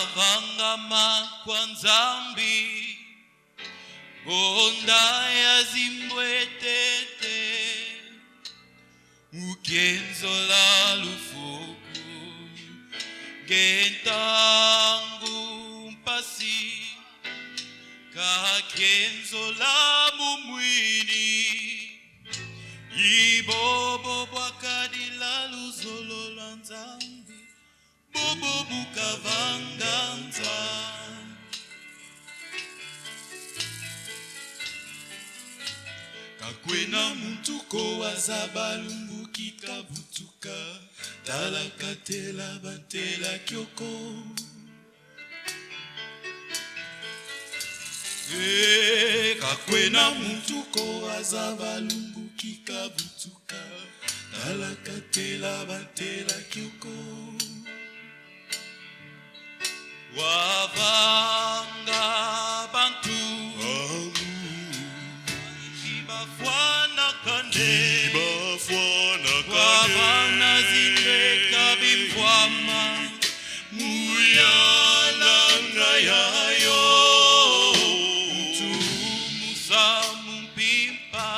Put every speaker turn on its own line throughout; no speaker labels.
wavangama kwa nzambi onda ya zimbwetete ukenzo la lufuku gentangu mpasi kakenzo la mumwini ibobo bwakadi la luzolo la nzambi bobo bukavanganza kakwena muntuko wazabalumbu kikabutuka talakatela batela kyoko kakwena muntuko wazabalumbu kikabutuka talakatela batela kyoko wavanga bantu ibafwana kande wavana zindeka bimfwama muyalanga yayo utu musamu mpimpa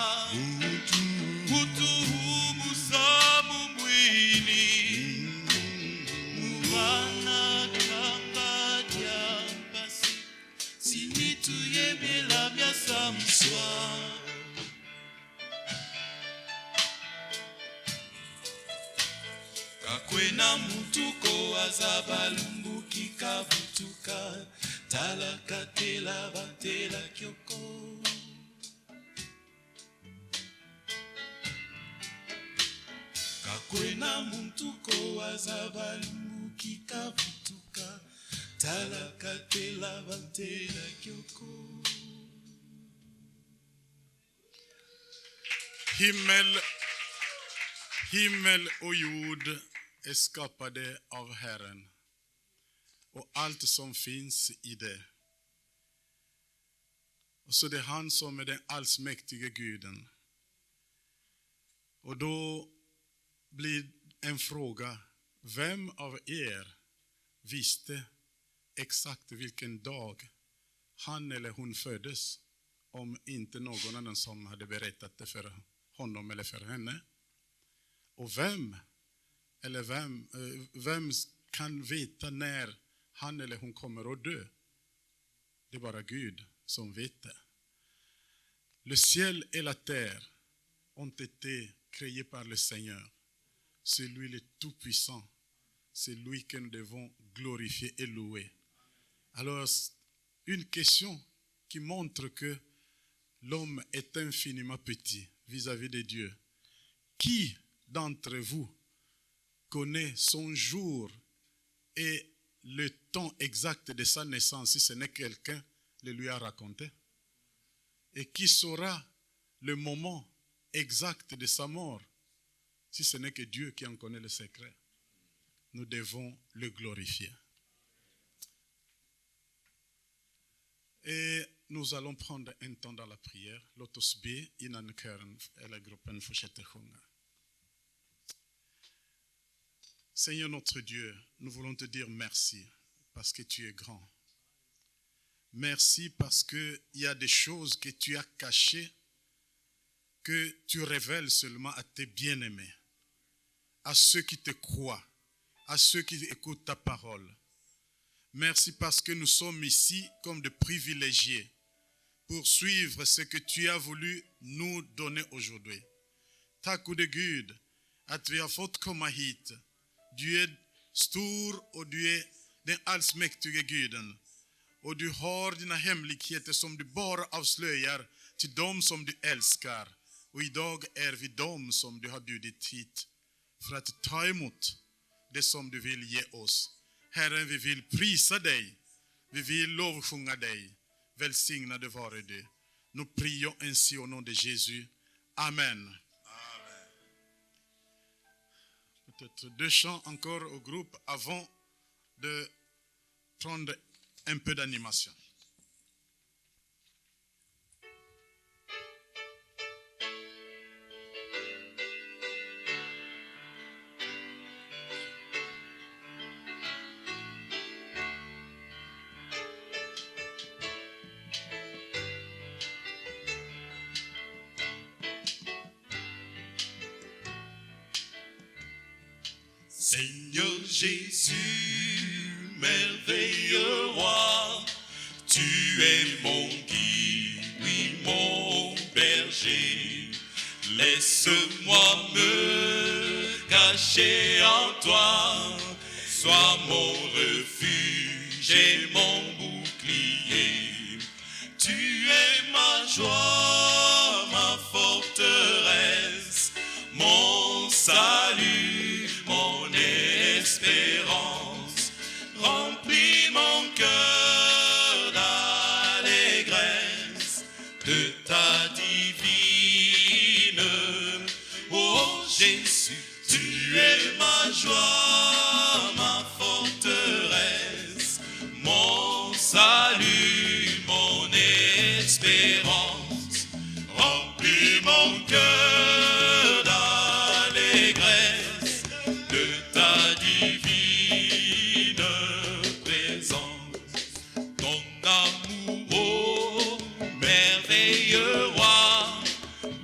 utu musamu mwini muvana kanga diambasi sinitu yebela bya samswa kakwena mutuko azabalumbu kikabutuka talakatela batela kyoko kakwena mutuko azabalumbu kikabutuka talakatela batela kyoko.
Himmel och jord är skapade av Herren och allt som finns i det. Och så det är han som är den allsmäktige Guden. Och då blir en fråga, vem av er visste exakt vilken dag han eller hon föddes om inte någon annan som hade berättat det för honom eller för henne? Och vem kan veta när han eller hon kommer att dö? Det är bara Gud som vet det. Le ciel et la terre ont été créés par le Seigneur. C'est lui le Tout-Puissant. C'est lui que nous devons glorifier et louer. Alors, une question qui montre que l'homme est infiniment petit vis-à-vis de Dieu. Qui d'entre vous connaît son jour et le temps exact de sa naissance si ce n'est quelqu'un le lui a raconté? Et qui saura le moment exact de sa mort si ce n'est que Dieu qui en connaît le secret? Nous devons le glorifier. Et nous allons prendre un temps dans la prière. Låt oss be innan kören eller gruppen fortsätter sjunga. Seigneur notre Dieu, nous voulons te dire merci parce que tu es grand. Merci parce qu'il y a des choses que tu as cachées, que tu révèles seulement à tes bien-aimés, à ceux qui te croient, à ceux qui écoutent ta parole. Merci parce que nous sommes ici comme des privilégiés pour suivre ce que tu as voulu nous donner aujourd'hui. Tack gode Gud att vi har fått komma hit. Du är stor och du är den allsmäktige Guden. Och du har dina hemligheter som du bara avslöjar till dem som du älskar. Och idag är vi dem som du har bjudit hit för att ta emot det som du vill ge oss. Herren, vi vill prisa dig. Vi vill lovsjunga dig. Välsignade vare du. Nous prions ainsi au nom de Jésus. Amen. Peut-être 2 chants encore au groupe avant de prendre un peu d'animation.
Seigneur Jésus, merveilleux roi, tu es mon guide, oui mon berger. Laisse-moi me cacher en toi, sois mon refuge et mon bouclier. Tu es ma joie, ma forteresse, mon salut, mon espérance. Remplis mon cœur d'allégresse de ta divine. Oh Jésus, tu es ma joie, ma forteresse, mon salut, mon espérance. Remplis mon cœur d'allégresse de ta divine présence. Ton amour, ô merveilleux roi,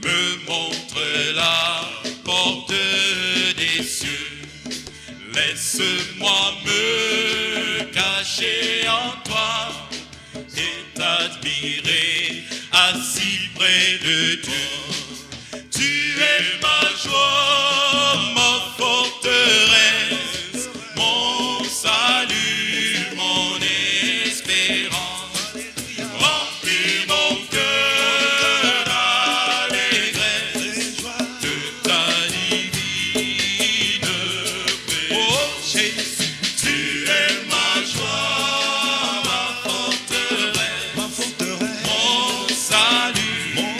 me montre la porte des cieux. Laisse-moi me cacher en toi et t'admirer assis près de Dieu. Tu es ma joie, ma forteresse, mon salut, mon espérance. Remplis mon cœur d'allégresse de ta divine présence. Oh Jésus, tu es ma joie, ma forteresse, mon salut, mon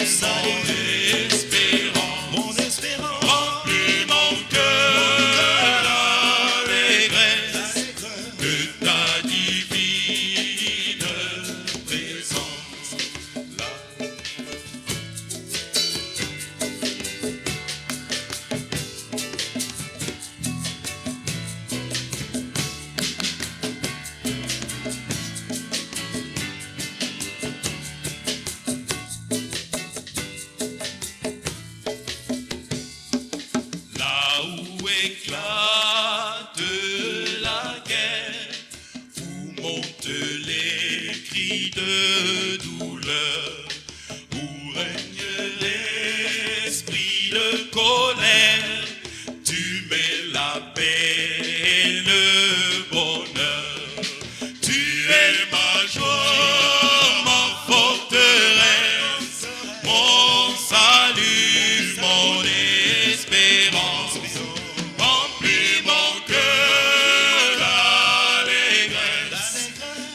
espérance. Remplis mon cœur d'allégresse de ta divine présence. Là où éclate la guerre, où montent les cris de douleur, où règne l'esprit de colère, tu mets la paix et le bonheur. Tu es ma joie, ma forteresse, mon salut, mon espérance. Remplis mon cœur d'allégresse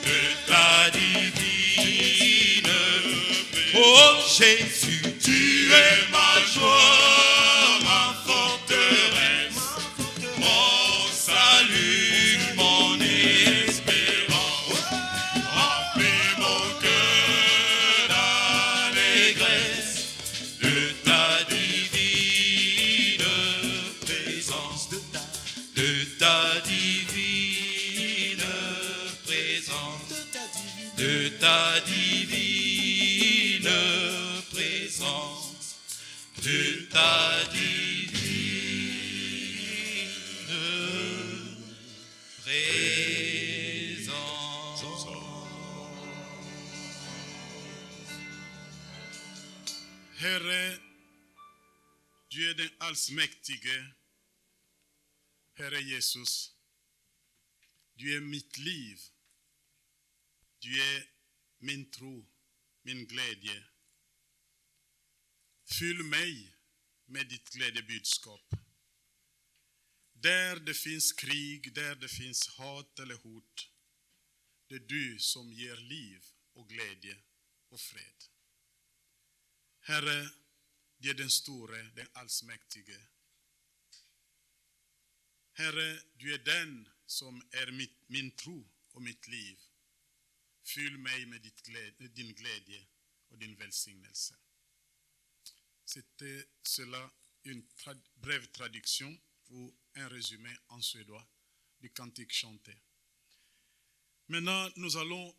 de ta divine présence. Oh Jésus, tu es ma joie, ma forteresse, mon salut, mon espérance. Remplis mon cœur d'allégresse de ta divine présence, de ta divine présence, de ta divine présence, de ta divine présence.
Herre, du är den allsmäktige. Herre Jesus, du är mitt liv. Du är min tro, min glädje. Fyll mig med ditt glädjebudskap. Där det finns krig, där det finns hat eller hot, det är du som ger liv och glädje och fred. Herre, du är den store, den allsmäktige. Herre, du är den som är min tro och mitt liv. Fyll mig med din glädje och din välsignelse. C'était cela une brève traduction ou un résumé en suédois du cantique chanté. Maintenant, nous allons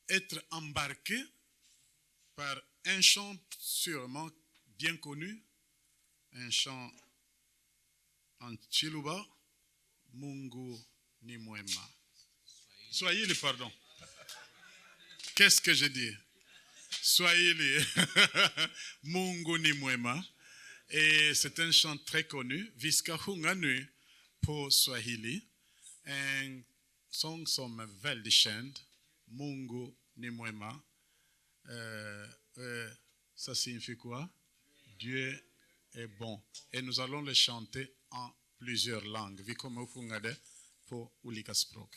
être embarqués par un chant sûrement bien connu, un chant En Chiluba, Mungu ni mwema. Swahili, pardon. Qu'est-ce que je dis? Swahili. Mungu ni mwema. Et c'est un chant très connu. Viska hunganu pour Swahili. Un song som är väldigt känd. Mungu ni mwema. Ça signifie quoi? Dieu est bon. Et nous allons le chanter en plusieurs langues. Vi kommer att sjunga det på olika språk.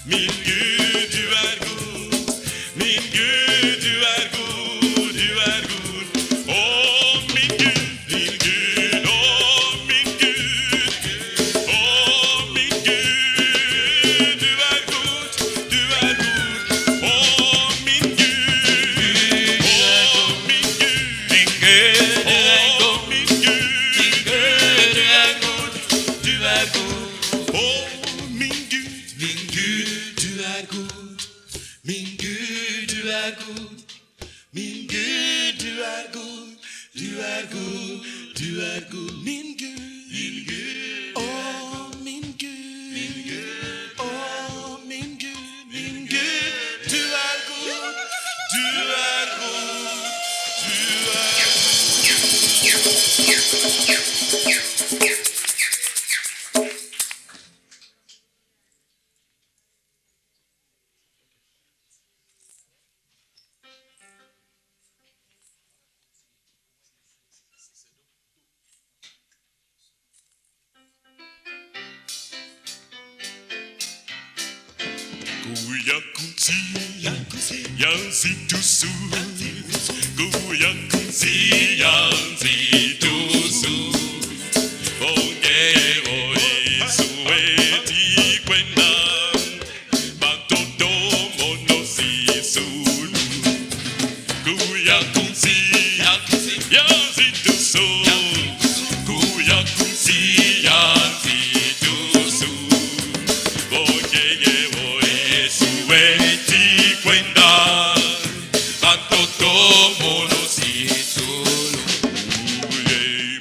Min Gud, du är god. Min Gud. är god.
Åh, min Gud,
Min Gud, du är god. Min Gud, du är god. Min Gud, du är god. Du är god, du är god.
min Gud,
Min Gud,
åh, min Gud,
min Gud,
åh, min Gud,
min Gud, du är god. Du är god, du är god.
Goyakunzi, yanzitusu, Goyakunzi, yanzitusu, Ongero isueti kwenda, Batoto monosisulu, Goyakunzi, yanzitusu, Goyakunzi, yanzitusu, Ongero isueti kwenda, Batoto monosisulu,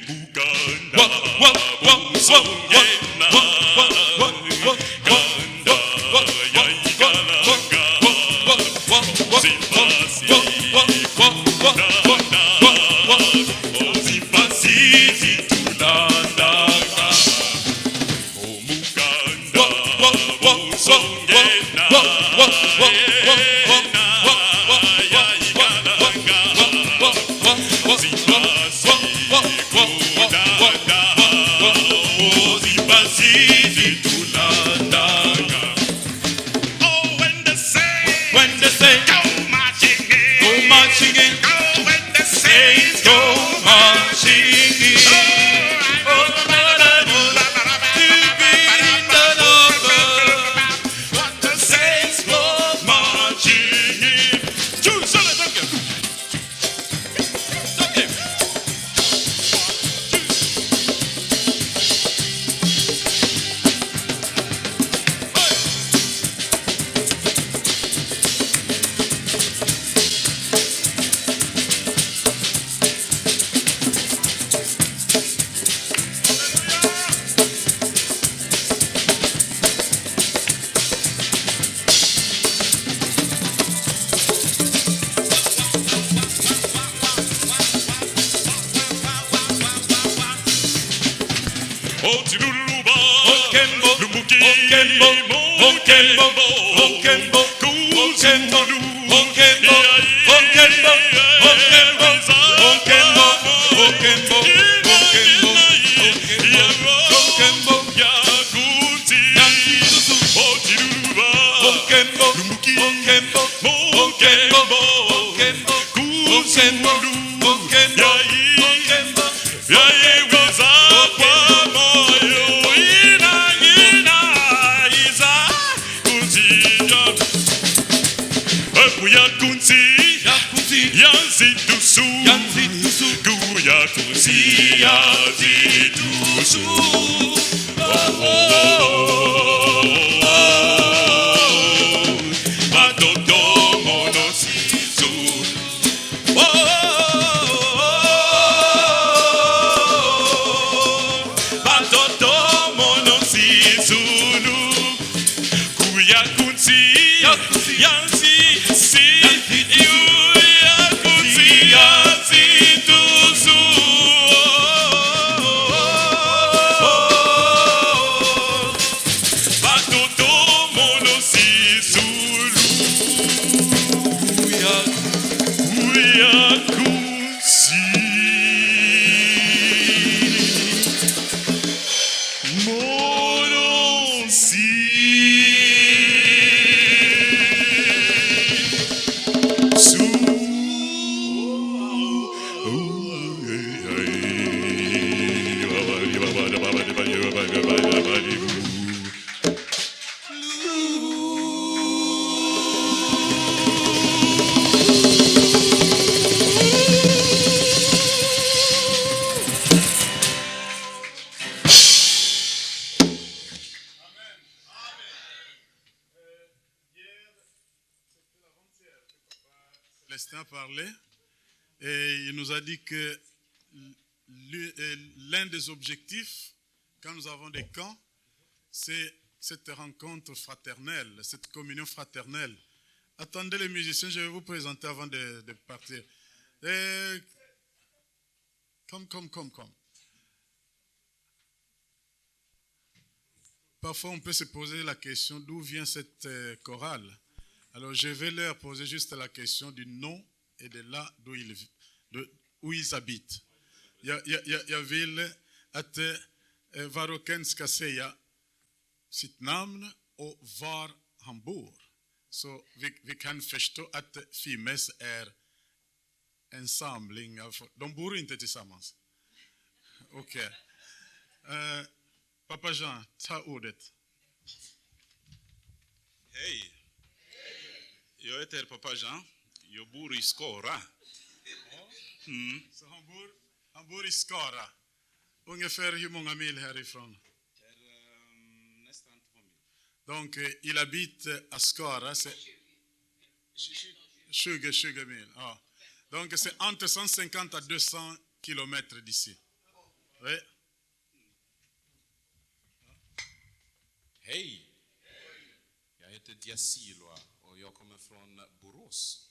Buganda, Busongena, Ganda, Yaigalanga, Zipasi, Kudanda, Zipasi, Zitulandanga, Muganda, Busongena, Yaigalanga, Zipasi, Kudanda, Zipasi, Zitulandanga. Oh, when they say, go marching in, oh, when the saints go marching in, oh, when the saints go marching in. Otiruluba, Lumbuki, Monkembo, Kuzulu, Yanzitusu, Guyakunzi, Yanzitusu. Batoto monosisu. Batoto monosisu. Guyakunzi, Yanzi, si, Guyakunzi, Yanzitusu. Batoto monosisu. Guyakunzi. Célestin a parlé et il nous a dit que l'un des objectifs, quand nous avons des camps, c'est cette rencontre fraternelle, cette communion fraternelle. Attendez les musiciens, je vais vous présenter avant de partir. Come. Parfois, on peut se poser la question d'où vient cette chorale. Alors, je vais leur poser juste la question du nom et de là où ils habitent. Jag vill att var och en ska säga sitt namn och var han bor. Så vi kan förstå att Fimes är en samling av folk. De bor inte tillsammans. Okej. Papa Jean, ta ordet.
Hej. Jag heter Papa Jean. Jag bor i Skara.
Så han bor i Skara. Ungefär hur många mil härifrån?
Nästan 2 mil.
Donc, il habite à Skara, c'est 20 mil. Ah. Donc, c'est entre 150 à 200 kilomètres d'ici. Oui.
Hej! Jag heter Diasilwa och jag kommer från Borås.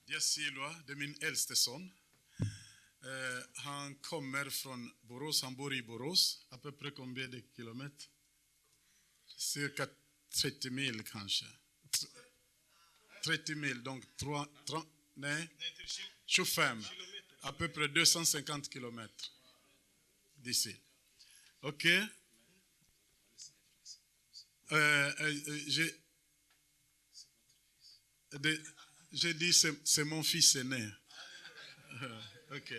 Diasilwa, det är min äldste son. Han kommer från Borås, han bor i Borås. À peu près combien de kilomètres? Cirka 30 mil kanske. 30 mil, donc 25. À peu près 250 kilomètres d'ici. Ok? J'ai dit c'est mon fils aîné. Ok.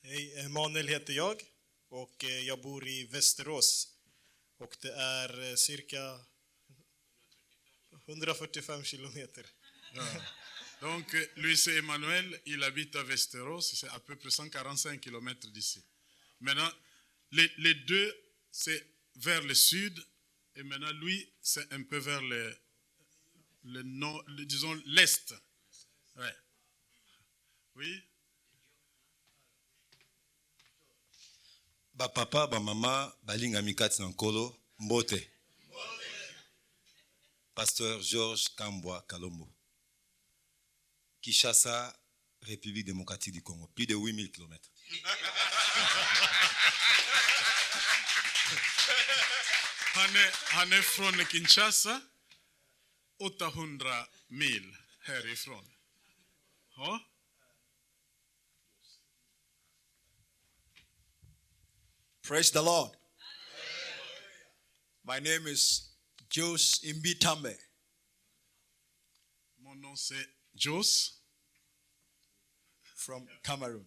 Hej, Emanuel heter jag och jag bor i Västerås. Och det är cirka 145 kilometer.
Ja. Donc, lui c'est Emmanuel, il habite à Västerås, c'est à peu près 145 km d'ici. Maintenant, les deux, c'est vers le sud, et maintenant, lui, c'est un peu vers le nord, disons l'est. Ouais. Oui?
Ba papa, ba mama, balinga mikati na nkolo, mbote. Pasteur Georges Kambwa Kalombo. Kinshasa, République démocratique du Congo. Plus de 8000 km.
Han är från Kinshasa, 800 mil härifrån. Ja.
Praise the Lord. My name is Jos Imbitambe.
Mon nom c'est Jos
From Cameroon,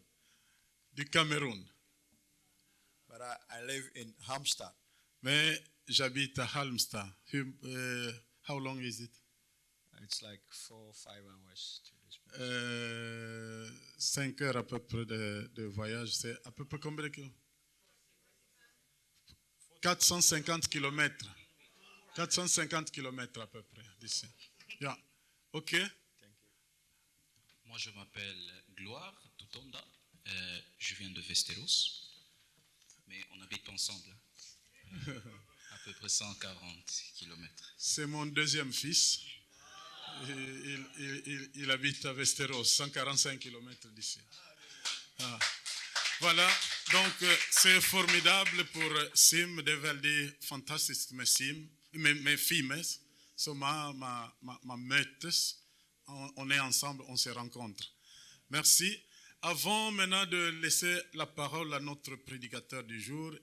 du Cameroun.
but I live in Hamstad.
Mais j'habite à Halmstad. How long is it?
It's like 4 or 5 hours to this place.
5 heures à peu près de voyage. C'est à peu près combien de kilomètres? 450 kilomètres. 450 kilomètres à peu près d'ici. Yeah. OK.
Moi, je m'appelle Gloire Tutonda. Je viens de Västerås. Mais on habite pas ensemble. À peu près 140 km.
C'est mon deuxième fils. Il habite à Västerås, 145 km d'ici. Ah. Voilà, donc c'est formidable pour Sim, det är väldigt fantastiskt med Sim, med Fimes, som man mötes, on est ensemble, on se rencontre. Merci. Avant maintenant de laisser la parole à notre prédicateur du jour,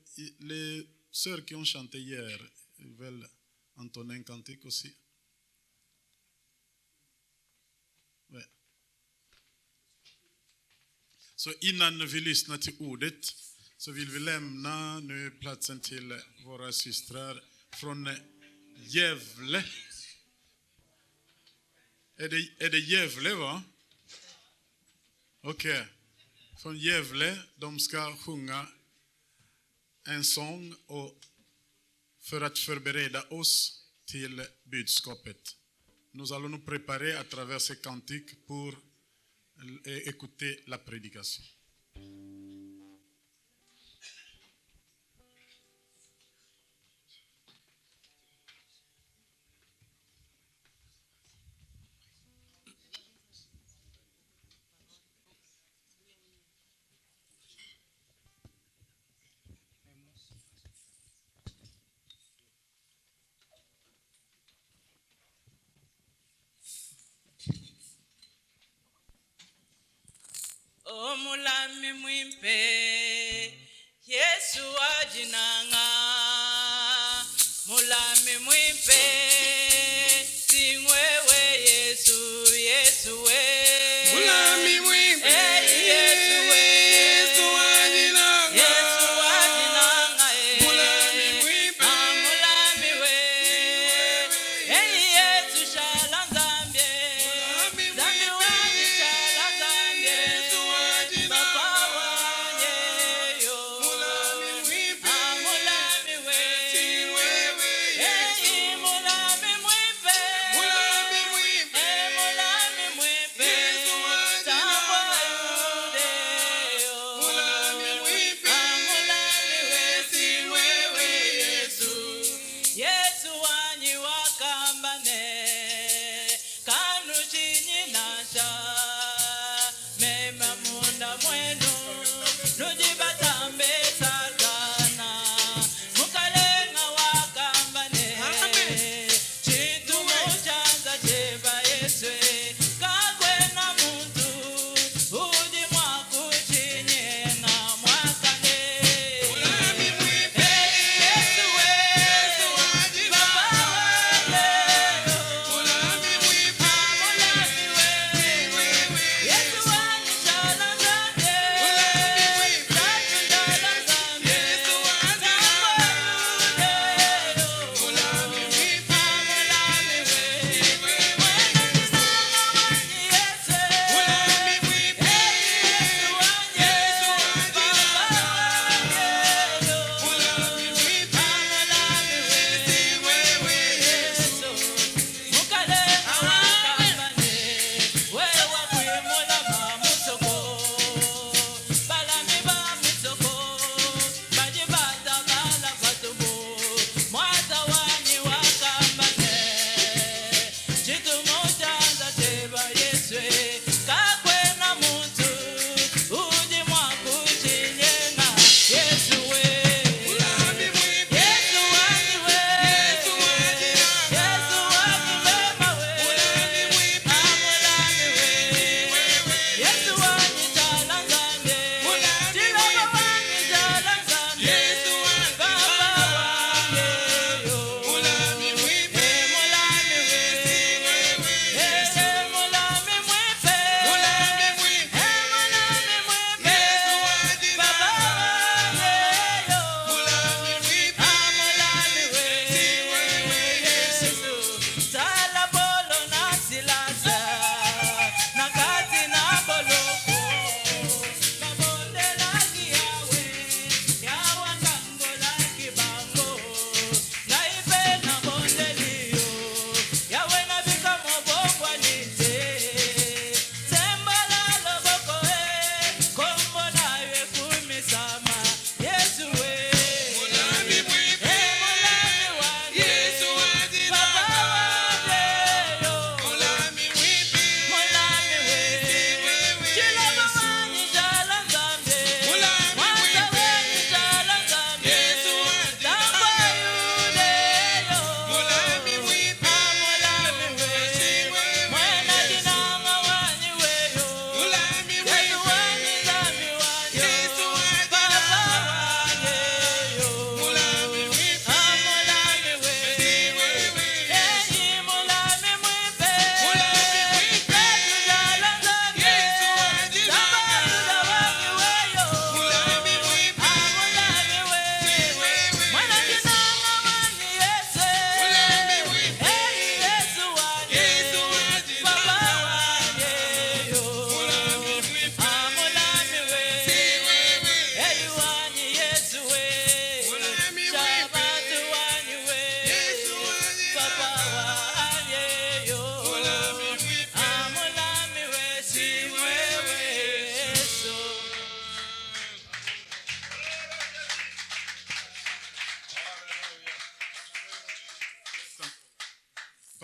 les sœurs qui ont chanté hier, ils veulent entonner un cantique aussi. Ouais. Så innan vi lyssnar till ordet så vill vi lämna nu platsen till våra systrar från Gävle. Är det Gävle, va? Okej. Från Gävle, de ska sjunga en sång och för att förbereda oss till budskapet. nous allons nous préparer à travers ces cantiques pour écouter la prédication.
Omulami mwimpe Yesu ajinanga mulami mwimpe singwewe Yesu we mulami mwimpe Yesu we Yesu ajinanga mulami mwimpe mulami we Yesu shala nzambye zambi wangi shala nzambye Papa wanye yo mulami mwimpe mulami we mulami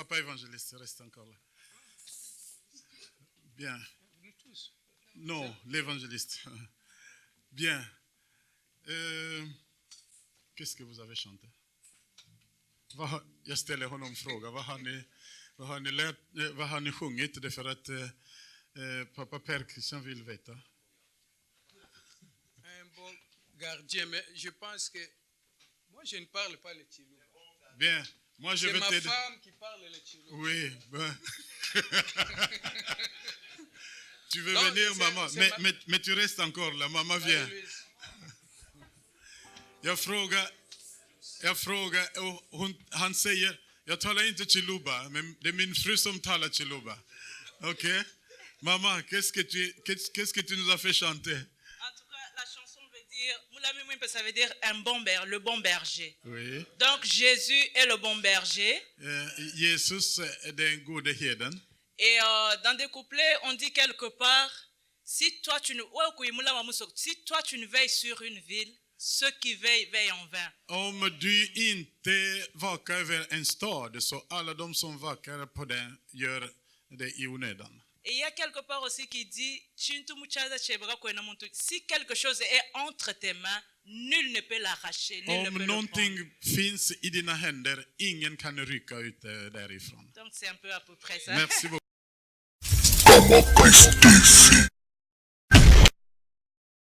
Papa évangéliste, reste encore là. Bien. Non, l'évangéliste. Bien. Qu'est-ce que vous avez chanté? Jag ställer honom fråga. Vad har ni sjungit? Det för att pappa Per Christian vill veta.
Un bon gardien, mais je pense que moi je ne parle pas le Chiluba.
Bien. Moi, je
C'est
vais
ma
t'aider.
femme qui parle le Chiluba.
Oui, ben. Tu veux
Non,
venir,
c'est-
maman?
c'est
Mais tu restes encore là. Maman vient.
Marie-Louise.
Jag frågar och han säger, jag talar inte Chiluba, men det är min fru som talar Chiluba. Okej? Maman, qu'est-ce que tu nous as fait chanter?
En tout cas, la chanson veut dire, Moulami Mwimpe, ça veut dire le bon berger.
Oui.
Donc Jésus est le bon berger.
Jesus är den gode herden.
Et dans des couplets, on dit quelque part, si toi tu ne veilles sur une ville, ceux qui veillent, veillent en vain.
Om du inte vakar över en stad, så alla de som vakar på den gör det i onödan.
Et il y a quelque part aussi qui dit, si quelque chose est entre tes mains, nul ne peut l'arracher, nul ne
Om
peut le
någonting
prendre.
finns i dina händer, ingen kan rycka ut det därifrån.
Donc c'est un peu à peu près ça.
Merci beaucoup.
Como Cristifi.